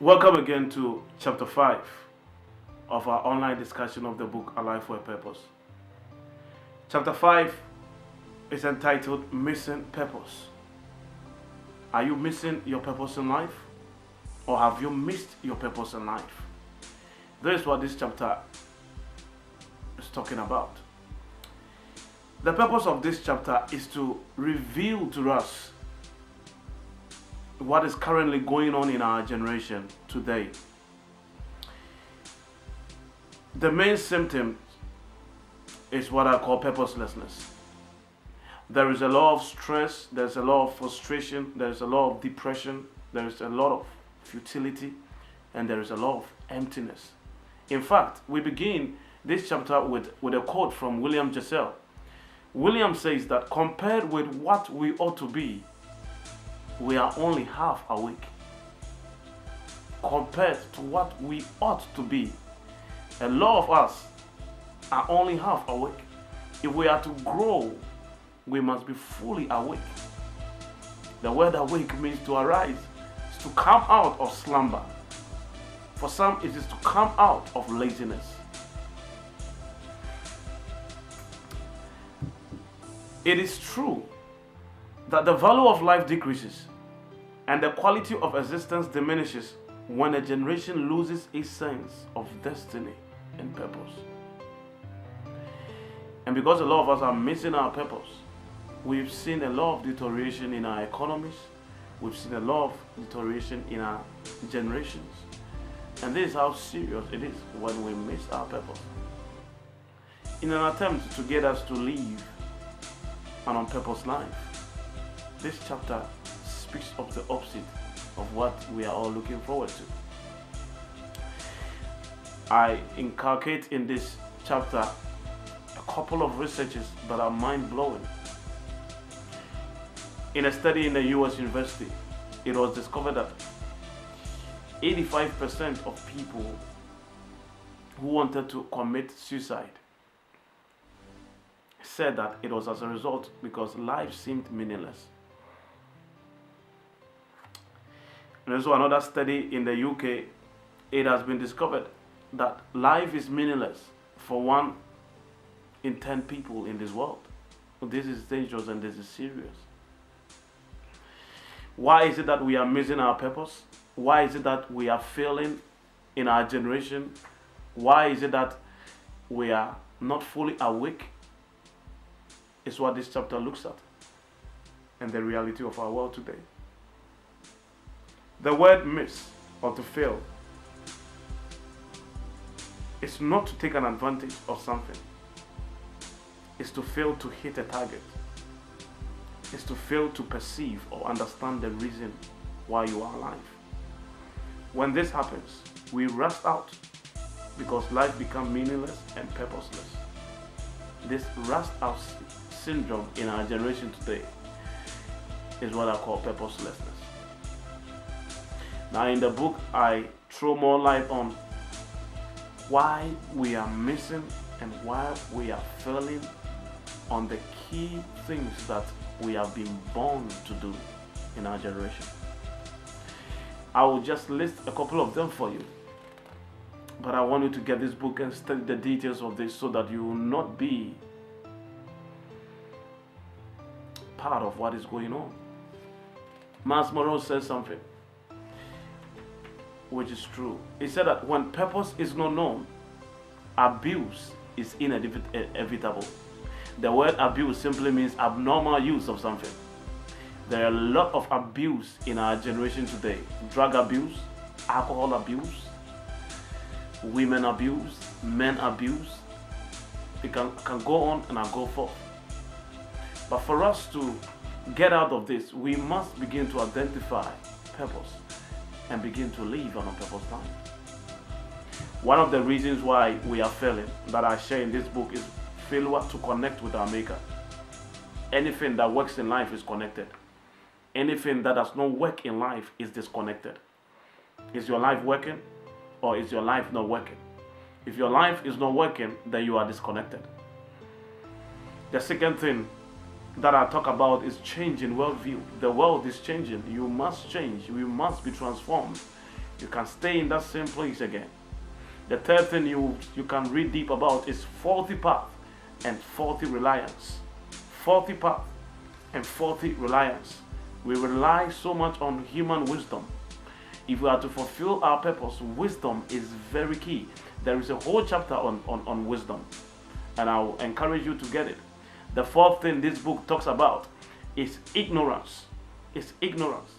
Welcome again to chapter 5 of our online discussion of the book Alive for a Purpose. Chapter 5 is entitled Missing Purpose. Are you missing your purpose in life? Or have you missed your purpose in life? This is what this chapter is talking about. The purpose of this chapter is to reveal to us what is currently going on in our generation today. The main symptom is what I call purposelessness. There is a lot of stress, there's a lot of frustration, there's a lot of depression, there's a lot of futility, and there is a lot of emptiness. In fact, we begin this chapter with a quote from William Jasel. William says that compared with what we ought to be, we are only half awake. Compared to what we ought to be, a lot of us are only half awake. If we are to grow, we must be fully awake. The word awake means to arise, it's to come out of slumber. For some, it is to come out of laziness. It is true that the value of life decreases and the quality of existence diminishes when a generation loses a sense of destiny and purpose. And because a lot of us are missing our purpose, we've seen a lot of deterioration in our economies, we've seen a lot of deterioration in our generations. And this is how serious it is when we miss our purpose. In an attempt to get us to live an on-purpose life, this chapter speaks of the opposite of what we are all looking forward to. I inculcate in this chapter a couple of researches that are mind-blowing. In a study in the US university, it was discovered that 85% of people who wanted to commit suicide said that it was as a result because life seemed meaningless. And also another study in the UK, it has been discovered that life is meaninless for 1 in 10 people in this world. This is dangerous and this is serious. Why is it that we are missing our purpose? Why is it that we are failing in our generation? Why is it that we are not fully awake? Is what this chapter looks at and the reality of our world today. The word miss or to fail is not to take an advantage of something. It's to fail to hit a target. It's to fail to perceive or understand the reason why you are alive. When this happens, we rust out because life becomes meaningless and purposeless. This rust out syndrome in our generation today is what I call purposelessness. Now in the book, I throw more light on why we are missing and why we are failing on the key things that we have been born to do in our generation. I will just list a couple of them for you, but I want you to get this book and study the details of this so that you will not be part of what is going on. Miles Monroe says something which is true. He said that when purpose is not known, abuse is inevitable. The word abuse simply means abnormal use of something. There are a lot of abuse in our generation today. Drug abuse, alcohol abuse, women abuse, men abuse. It can go on and I'll go forth. But for us to get out of this, we must begin to identify purpose and begin to live on a purpose life. One of the reasons why we are failing that I share in this book is failure to connect with our Maker. Anything that works in life is connected. Anything that does not work in life is disconnected. Is your life working or is your life not working? If your life is not working, then you are disconnected. The second thing that I talk about is change in worldview. The world is changing. You must change. We must be transformed. You can stay in that same place again. The third thing you can read deep about is faulty path and faulty reliance. Faulty path and faulty reliance. We rely so much on human wisdom. If we are to fulfill our purpose, wisdom is very key. There is a whole chapter on wisdom, and I'll encourage you to get it. The fourth thing this book talks about is ignorance. It's ignorance.